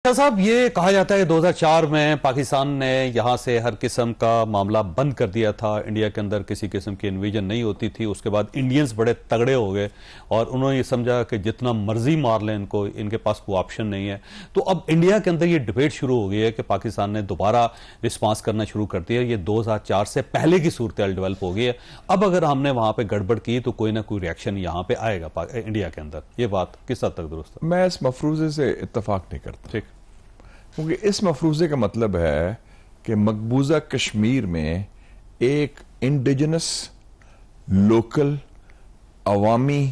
صاحب یہ کہا جاتا ہے کہ 2004 میں پاکستان نے یہاں سے ہر قسم کا معاملہ بند کر دیا تھا، انڈیا کے اندر کسی قسم کی انویژن نہیں ہوتی تھی۔ اس کے بعد انڈینز بڑے تگڑے ہو گئے اور انہوں نے یہ سمجھا کہ جتنا مرضی مار لیں ان کے پاس کوئی آپشن نہیں ہے۔ تو اب انڈیا کے اندر یہ ڈیبیٹ شروع ہو گئی ہے کہ پاکستان نے دوبارہ رسپانس کرنا شروع کر دیا۔ یہ 2004 سے پہلے کی صورتحال ڈیولپ ہو گئی ہے۔ اب اگر ہم نے وہاں پہ گڑبڑ کی تو کوئی نہ کوئی ریاکشن یہاں پہ آئے گا انڈیا کے اندر۔ یہ بات کس حد تک درست ہے؟ میں اس مفروضے سے اتفاق نہیں کرتا، ٹھیک، کیونکہ اس مفروضے کا مطلب ہے کہ مقبوضہ کشمیر میں ایک انڈیجنس لوکل عوامی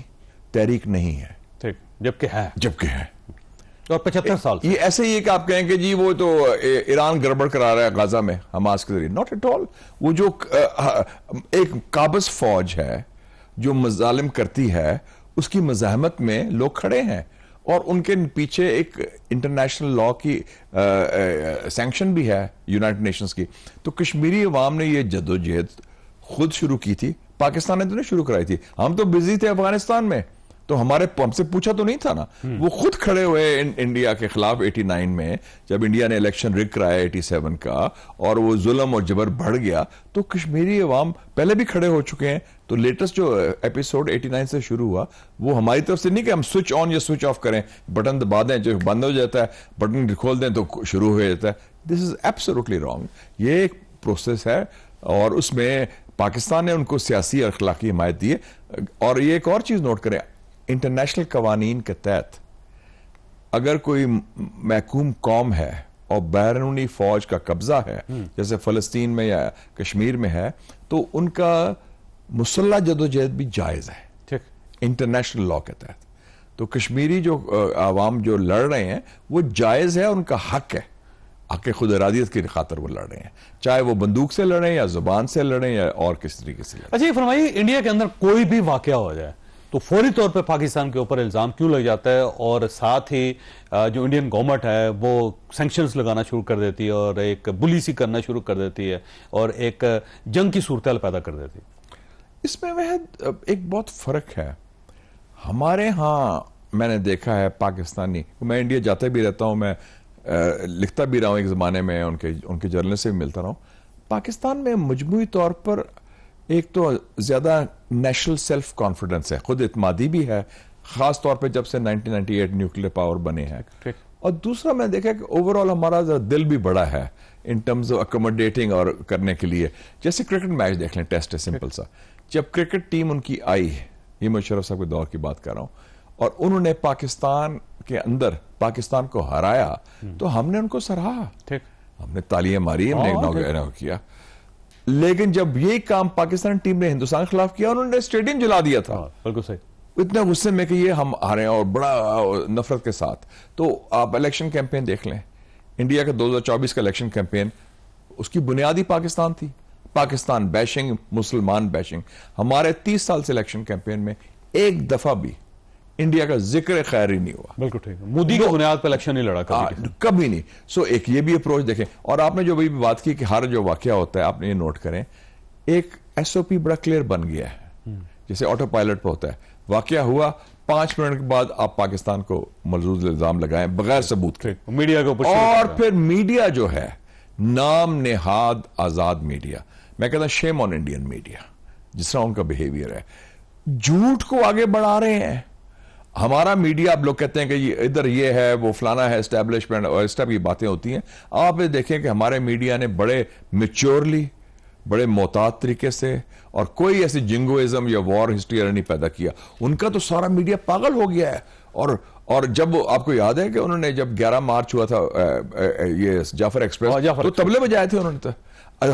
تحریک نہیں ہے، ٹھیک، جبکہ ہے اور 75 سال سے یہ ایسے ہی ہے کہ آپ کہیں کہ جی وہ تو ایران گڑبڑ کرا رہا ہے غزہ میں حماس کے ذریعے۔ Not at all. وہ جو ایک قابض فوج ہے جو مظالم کرتی ہے، اس کی مزاحمت میں لوگ کھڑے ہیں اور ان کے پیچھے ایک انٹرنیشنل لا کی سینکشن بھی ہے یونائٹڈ نیشنز کی۔ تو کشمیری عوام نے یہ جدوجہد خود شروع کی تھی، پاکستان نے تو نہیں شروع کرائی تھی۔ ہم تو بزی تھے افغانستان میں، تو ہم سے پوچھا تو نہیں تھا نا۔ وہ خود کھڑے ہوئے انڈیا کے خلاف 89 میں، جب انڈیا نے الیکشن رگ کرایا 87 کا اور وہ ظلم اور جبر بڑھ گیا، تو کشمیری عوام پہلے بھی کھڑے ہو چکے ہیں۔ تو لیٹسٹ جو ایپیسوڈ 89 سے شروع ہوا، وہ ہماری طرف سے نہیں کہ ہم سوئچ آن یا سوئچ آف کریں، بٹن دبا دیں جو بند ہو جاتا ہے، بٹن کھول دیں تو شروع ہو جاتا ہے۔ دس از ایبسولوٹلی رانگ۔ یہ ایک پروسیس ہے اور اس میں پاکستان نے ان کو سیاسی اور اخلاقی حمایت دی ہے۔ اور یہ ایک اور چیز نوٹ کریں، انٹرنیشنل قوانین کے تحت اگر کوئی محکوم قوم ہے اور بیرونی فوج کا قبضہ ہے، جیسے فلسطین میں یا کشمیر میں ہے، تو ان کا مسلح جدوجہد بھی جائز ہے، ٹھیک، انٹرنیشنل لا کے تحت۔ تو کشمیری جو عوام جو لڑ رہے ہیں وہ جائز ہے، ان کا حق ہے، حق خود ارادیت کی خاطر وہ لڑ رہے ہیں، چاہے وہ بندوق سے لڑیں یا زبان سے لڑیں یا اور کس طریقے سے لڑیں۔ اچھا یہ فرمائیے، انڈیا کے اندر کوئی بھی واقعہ ہو جائے تو فوری طور پہ پاکستان کے اوپر الزام کیوں لگ جاتا ہے، اور ساتھ ہی جو انڈین گورنمنٹ ہے وہ سینکشنز لگانا شروع کر دیتی ہے اور ایک بلیسی کرنا شروع کر دیتی ہے اور ایک جنگ کی صورتحال پیدا کر دیتی ہے؟ اس میں ایک بہت فرق ہے۔ ہمارے ہاں میں نے دیکھا ہے پاکستانی، میں انڈیا جاتا بھی رہتا ہوں، میں لکھتا بھی رہا ہوں، ایک زمانے میں ان کے جرنل سے بھی ملتا رہا ہوں۔ پاکستان میں مجموعی طور پر ایک تو زیادہ نیشنل سیلف کانفیڈنس ہے، خود اعتمادی بھی ہے، خاص طور پہ جب سے 1998 نیوکلیر پاور بنے ہیں۔ اور دوسرا میں دیکھا کہ اوورآل ہمارا دل بھی بڑا ہے ان ٹرمز آف اکوموڈیٹنگ اور کرنے کے لیے۔ جیسے کرکٹ میچ دیکھ لیں، ٹیسٹ ہے سمپل سا، جب کرکٹ ٹیم ان کی آئی، یہ مشرف صاحب کے دور کی بات کر رہا ہوں، اور انہوں نے پاکستان کے اندر پاکستان کو ہرایا، تو ہم نے ان کو سراہا، ہم نے تالیاں ماری، ہم نے کیا۔ لیکن جب یہ کام پاکستان ٹیم نے ہندوستان کے خلاف کیا، انہوں نے اسٹیڈیم جلا دیا تھا، بالکل صحیح، اتنا غصے میں کہ یہ ہم ہارے ہیں اور بڑا نفرت کے ساتھ۔ تو آپ الیکشن کیمپین دیکھ لیں، انڈیا کا 2024 کا الیکشن کیمپین، اس کی بنیادی پاکستان تھی، پاکستان بیشنگ، مسلمان بیشنگ۔ ہمارے 30 سال سے الیکشن کیمپین میں ایک دفعہ بھی انڈیا کا ذکر خیر ہی نہیں ہوا۔ بالکل ٹھیک، مودی کی بنیاد پہ الیکشن نہیں لڑا کبھی نہیں۔ سو ایک یہ بھی اپروچ دیکھیں۔ اور آپ نے جو بھی بات کی کہ ہر جو واقعہ ہوتا ہے، آپ نے یہ نوٹ کریں، ایک ایس او پی بڑا کلیئر بن گیا ہے، جیسے آٹو پائلٹ پہ ہوتا ہے، واقعہ ہوا 5 منٹ کے بعد آپ پاکستان کو ملزوز الزام لگائیں بغیر ثبوت کے، میڈیا کو، اور پھر میڈیا جو ہے نام نہاد آزاد میڈیا، میں کہتا ہوں شیم آن انڈین میڈیا، جس طرح ان کا بیہیویئر ہے، جھوٹ کو آگے بڑھا رہے ہیں۔ ہمارا میڈیا، آپ لوگ کہتے ہیں کہ ادھر یہ ہے، وہ فلانا ہے، اسٹیبلشمنٹ اور اس طرح کی باتیں ہوتی ہیں۔ آپ یہ دیکھیں کہ ہمارے میڈیا نے بڑے میچورلی، بڑے محتاط طریقے سے، اور کوئی ایسی جنگوازم یا وار ہسٹری نہیں پیدا کیا۔ ان کا تو سارا میڈیا پاگل ہو گیا ہے۔ اور جب آپ کو یاد ہے کہ انہوں نے جب 11 مارچ ہوا تھا یہ جعفر ایکسپریس، تو تبلے بجائے تھے انہوں نے،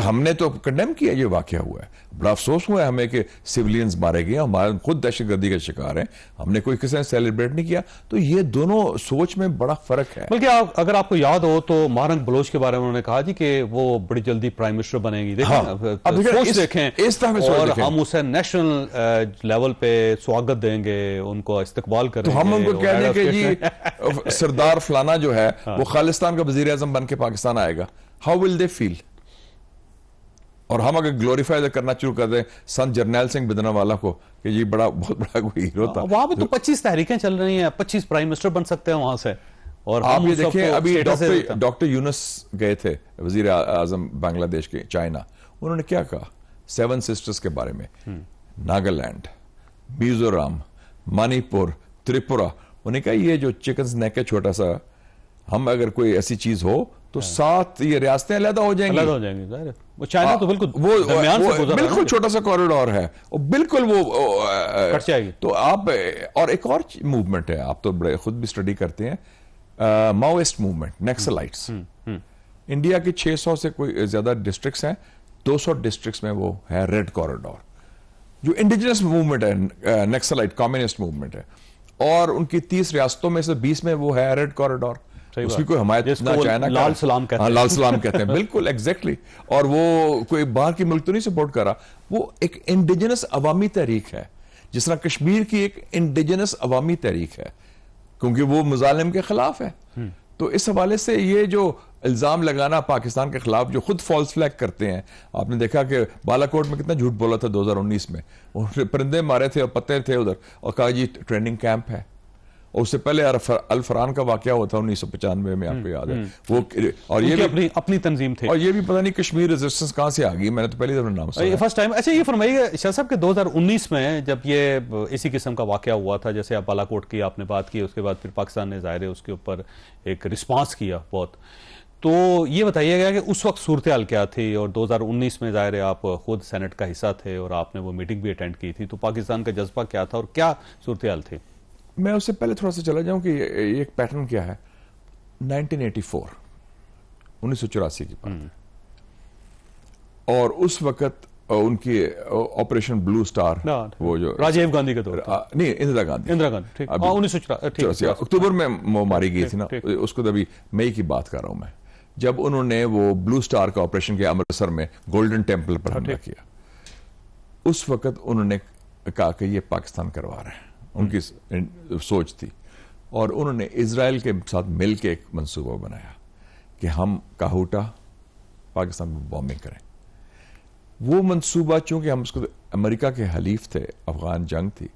ہم نے تو کنڈیم کیا، یہ واقعہ ہوا ہے، بڑا افسوس ہوا ہے ہمیں کہ سیولینز مارے گئے، ہمارے خود دہشت گردی کا شکار ہیں، ہم نے کوئی کسی نے سیلیبریٹ نہیں کیا۔ تو یہ دونوں سوچ میں بڑا فرق ہے۔ بلکہ اگر آپ کو یاد ہو تو مہرنگ بلوچ کے بارے میں انہوں نے کہا جی کہ وہ بڑی جلدی پرائم منسٹر بنے گی۔ سوچ دیکھیں، اور ہم اسے نیشنل لیول پہ سواگت دیں گے، ان کو استقبال کریں گے، تو ہم ان کو کہہ دیں کہ جی سردار فلانا جو ہے وہ خالصتان کا وزیر اعظم بن کے پاکستان آئے گا، ہاؤ ول دے فیل؟ اور ہم اگر گلوریفائی کرنا شروع کر دیں سنت جرنیل سنگھ بدنوالا کو کہ یہ بہت بڑا کوئی ہیرو تھا، وہاں پہ تو 25 تحریکیں چل رہی ہیں، 25 پرائم منسٹر بن سکتے ہیں وہاں سے۔ اور آپ ہم یہ اس وقت دیکھیں ابھی status ڈاکٹر یونس گئے تھے وزیر اعظم بنگلہ دیش کے چائنا, انہوں نے کیا کہا 7 سسٹرز کے بارے میں, ناگالینڈ, میزورام, منی پور, تریپورا. انہوں نے کہا یہ جو چکنز نیک ہے چھوٹا سا, ہم اگر کوئی ایسی چیز ہو تو 7 یہ ریاستیں علیحدہ ہو جائیں گی. علیحدہ ہو جائیں گی ظاہر ہے. وہ چائنا تو بالکل وہ درمیان سے گزر رہا ہے, بالکل چھوٹا سا کوریڈور ہے, بالکل وہ کٹ جائے گی. تو آپ, اور ایک اور موومنٹ ہے, آپ تو بڑے خود بھی اسٹڈی کرتے ہیں, ماوسٹ موومنٹ, نیکسلائٹس. انڈیا کے 600 سے کوئی زیادہ ڈسٹرکٹس ہیں, 200 ڈسٹرکٹس میں وہ ہے ریڈ کوریڈور, جو انڈیجنس موومنٹ ہے, نیکسلائٹ کمیونسٹ موومنٹ ہے, اور ان کی 30 ریاستوں میں سے 20 میں وہ ہے ریڈ کوریڈور. اس کی کوئی حمایت نہ چائنا, لال سلام کہتے ہیں. لال سلام کہتے ہیں, بالکل ایگزیکٹلی. اور وہ کوئی باہر کی ملک تو نہیں سپورٹ کر رہا, وہ ایک انڈیجنس عوامی تحریک ہے, جس طرح کشمیر کی ایک انڈیجنس عوامی تحریک ہے, کیونکہ وہ مظالم کے خلاف ہے. تو اس حوالے سے یہ جو الزام لگانا پاکستان کے خلاف, جو خود فالس فلیگ کرتے ہیں, آپ نے دیکھا کہ بالا کوٹ میں کتنا جھوٹ بولا تھا 2019 میں, پرندے مارے تھے اور پتے تھے ادھر, اور کہا جی ٹریننگ کیمپ ہے. اور اس سے پہلے الفران کا واقعہ ہوا تھا 1995 میں, آپ کو یاد ہے وہ, اور یہ بھی اپنی تنظیم تھے, اور یہ بھی پتہ نہیں کشمیر ریزسٹنس کہاں سے آ گئی, میں نے تو پہلی دفعہ نام سنا فرسٹ ٹائم. اچھا یہ فرمائیے شاہ صاحب کہ 2019 میں جب یہ اسی قسم کا واقعہ ہوا تھا, جیسے آپ بالا کوٹ کی آپ نے بات کی, اس کے بعد پھر پاکستان نے ظاہر ہے اس کے اوپر ایک رسپانس کیا بہت, تو یہ بتائیے گا کہ اس وقت صورتحال کیا تھی, اور 2019 میں ظاہر ہے آپ خود سینٹ کا حصہ تھے اور آپ نے وہ میٹنگ بھی اٹینڈ کی تھی, تو پاکستان کا جذبہ کیا تھا اور کیا صورتحال تھی؟ میں اس سے پہلے تھوڑا سا چلا جاؤں کہ یہ ایک پیٹرن کیا ہے. 1984 کی بات, اور اس وقت ان کی آپریشن بلو سٹار, وہ جو راجیو گاندھی کے دور, نہیں اندرا گاندھی, 1984 اکتوبر میں ماری گئی تھی نا, اس کو ابھی مئی کی بات کر رہا ہوں میں, جب انہوں نے وہ بلو سٹار کا آپریشن کیا امرتسر میں, گولڈن ٹیمپل پر حملہ کیا. اس وقت انہوں نے کہا کہ یہ پاکستان کروا رہے ہیں, ان کی سوچ تھی, اور انہوں نے اسرائیل کے ساتھ مل کے ایک منصوبہ بنایا کہ ہم کاہوٹا پاکستان میں بومبنگ کریں. وہ منصوبہ چونکہ ہم اس کو امریکہ کے حلیف تھے, افغان جنگ تھی,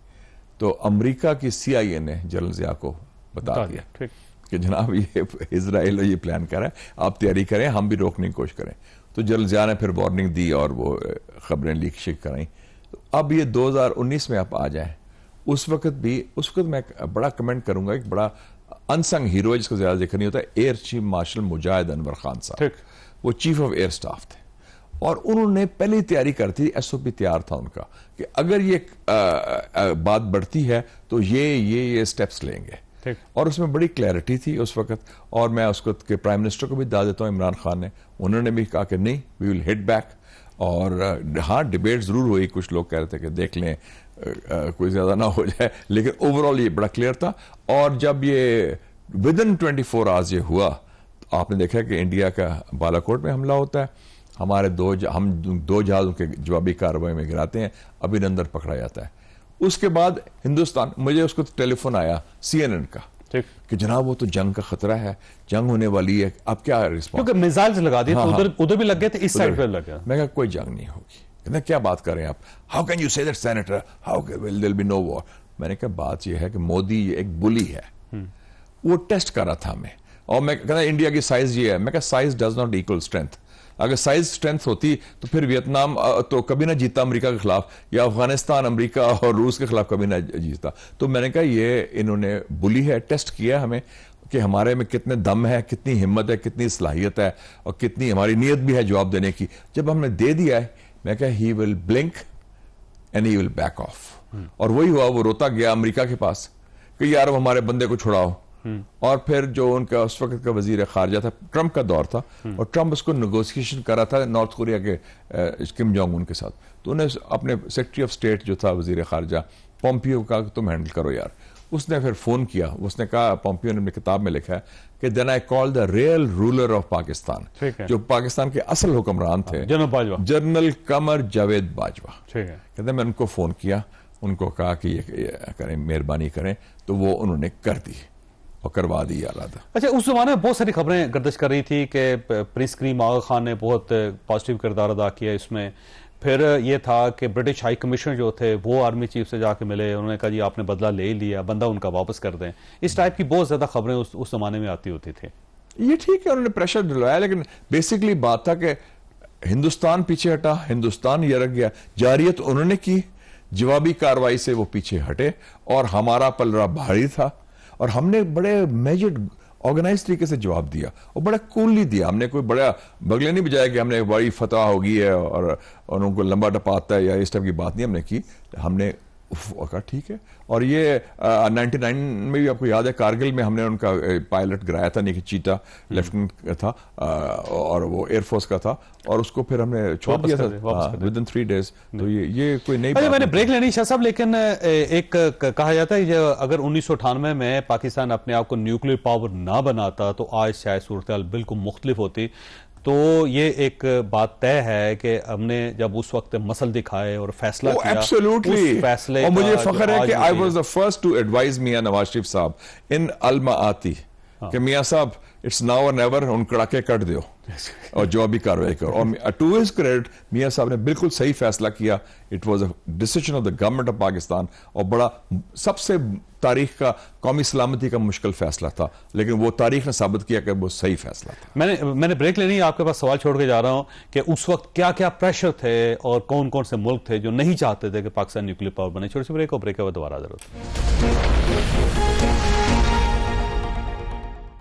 تو امریکہ کی CIA نے جنرل ضیاء کو بتا دیا کہ جناب یہ اسرائیل یہ پلان کر رہا ہے, آپ تیاری کریں, ہم بھی روکنے کی کوشش کریں. تو جنرل ضیاء نے پھر وارننگ دی اور وہ خبریں لیک شیک کرائیں. اب یہ 2019 میں آپ آ جائیں, اس وقت میں بڑا کمنٹ کروں گا, ایک بڑا انسنگ ہیرو جس کو زیادہ ذکر نہیں ہوتا, ایئر چیف مارشل مجاہد انور خان صاحب, وہ چیف آف ایئر سٹاف تھے, اور انہوں نے پہلی تیاری کرتی, SOP تیار تھا ان کا کہ اگر یہ بات بڑھتی ہے تو یہ سٹیپس لیں گے, اور اس میں بڑی کلیئرٹی تھی اس وقت. اور میں اس وقت کے پرائم منسٹر کو بھی داد دیتا ہوں, عمران خان نے, انہوں نے بھی کہا کہ نہیں, وی ول ہٹ بیک. اور ہاں ڈیبیٹ ضرور ہوئی, کچھ لوگ کہہ رہے تھے کہ دیکھ لیں کوئی زیادہ نہ ہو جائے, لیکن اوورال یہ بڑا کلیئر تھا. اور جب یہ ودن 24 آورز یہ ہوا, تو آپ نے دیکھا کہ انڈیا کا بالا کوٹ میں حملہ ہوتا ہے, ہمارے ہم 2 جہازوں کے جوابی کارروائی میں گراتے ہیں, ابھینندر پکڑا جاتا ہے. اس کے بعد ہندوستان, مجھے اس کو ٹیلی فون آیا CNN کا کہ جناب وہ تو جنگ کا خطرہ ہے, جنگ ہونے والی ہے, اب کیا رسپانس, کیونکہ میزائلز لگا دیے, ادھر بھی لگ گئے تھے, اس سائڈ پہ لگ گیا. میں کہا کوئی جنگ نہیں ہوگی. کہتے کیا بات کر رہے ہیں آپ, how can you say that senator, how will there be no war. میں نے کہا بات یہ ہے کہ مودی ایک بلی ہے, وہ ٹیسٹ کر رہا تھا ہمیں, اور میں کہتا انڈیا کی سائز یہ ہے. میں کہا size does not equal strength. اگر سائز اسٹرینتھ ہوتی تو پھر ویتنام تو کبھی نہ جیتا امریکہ کے خلاف, یا افغانستان امریکہ اور روس کے خلاف کبھی نہ جیتا. تو میں نے کہا یہ انہوں نے بلی ہے, ٹیسٹ کیا ہمیں کہ ہمارے میں کتنے دم ہے, کتنی ہمت ہے, کتنی صلاحیت ہے, اور کتنی ہماری نیت بھی ہے جواب دینے کی. جب ہم نے دے دیا ہے, میں کہا he will blink and he will back off. اور وہی ہوا, وہ روتا گیا امریکہ کے پاس کہ یار ہمارے بندے کو چھڑاؤ. اور پھر جو ان کا اس وقت کا وزیر خارجہ تھا, ٹرمپ کا دور تھا, اور ٹرمپ اس کو نیگوسیشن کر رہا تھا نارتھ کوریا کے کم جونگ ان کے ساتھ. تو انہیں اپنے سیکرٹری آف اسٹیٹ جو تھا وزیر خارجہ پومپیو کا, تم ہینڈل کرو یار. اس نے پھر فون کیا, اس نے کہا, پومپیو نے اپنی کتاب میں لکھا ہے کہ then I call the real ruler of Pakistan, جو پاکستان کے اصل حکمران تھے, جنرل قمر جاوید باجوہ. کہتے ہیں میں ان کو فون کیا, ان کو کہا کہ یہ کریں, مہربانی کریں, تو وہ انہوں نے کر دی اور کروا دی علادہ. اچھا, اس زمانے میں بہت ساری خبریں گردش کر رہی تھی کہ پرنس کریم آغا خان نے بہت پازیٹیو کردار ادا کیا اس میں, پھر یہ تھا کہ برٹش ہائی کمشنر جو تھے وہ آرمی چیف سے جا کے ملے, انہوں نے کہا جی آپ نے بدلہ لے لیا, بندہ ان کا واپس کر دیں. اس ٹائپ کی بہت زیادہ خبریں اس زمانے میں آتی ہوتی تھیں. یہ ٹھیک ہے انہوں نے پریشر ڈلوایا, لیکن بیسکلی بات تھا کہ ہندوستان پیچھے ہٹا, ہندوستان یرک گیا, جاریت انہوں نے کی, جوابی کاروائی سے وہ پیچھے ہٹے, اور ہمارا پلڑا بھاری تھا, اور ہم نے بڑے میجر آرگنائز طریقے سے جواب دیا, اور بڑا کوللی دیا. ہم نے کوئی بڑا بگلے نہیں بجایا کہ ہم نے بڑی فتح ہوگی ہے اور ان کو لمبا ٹپاتا ہے یا اس ٹائپ کی بات نہیں ہم نے کی. ہم نے کہا ٹھیک ہے. اور یہ 99 میں بھی آپ کو یاد ہے کارگل میں ہم نے ان کا پائلٹ گرایا تھا, نیکی چیتا لیفٹنٹ تھا اور وہ ایئر فورس کا تھا, اور اس کو پھر ہم نے چھوڑ دیا تھا ودن 3 days. تو یہ کوئی نئی بات. میں نے بریک لینی شاہ صاحب, لیکن ایک کہا جاتا ہے کہ اگر 1998 میں پاکستان اپنے آپ کو نیوکلیر پاور نہ بناتا تو آج شاید صورتحال بالکل مختلف ہوتی. تو یہ ایک بات طے ہے کہ ہم نے جب اس وقت مسل دکھائے اور فیصلہ کیا, اس فیصلے اور مجھے فخر ہے کہ I was the first to advise Mian Nawaz Sharif صاحب ان المآتی کہ میاں صاحب اٹس ناؤ اور نیور, ان کڑاکے کٹ دیو اور جو بھی کاروائی کرو. اور ٹو ہز کریڈٹ میاں صاحب نے بالکل صحیح فیصلہ کیا. It was a decision of the government of Pakistan, اور بڑا سب سے تاریخ کا قومی سلامتی کا مشکل فیصلہ تھا, لیکن وہ تاریخ نے ثابت کیا کہ وہ صحیح فیصلہ تھا. میں نے بریک لینی, آپ کے پاس سوال چھوڑ کے جا رہا ہوں کہ اس وقت کیا کیا پریشر تھے اور کون کون سے ملک تھے جو نہیں چاہتے تھے کہ پاکستان نیوکلیر پاور بنے. چھوٹی سی بریک, اور بریک کے بعد دوبارہ حاضر ہوتے ہیں.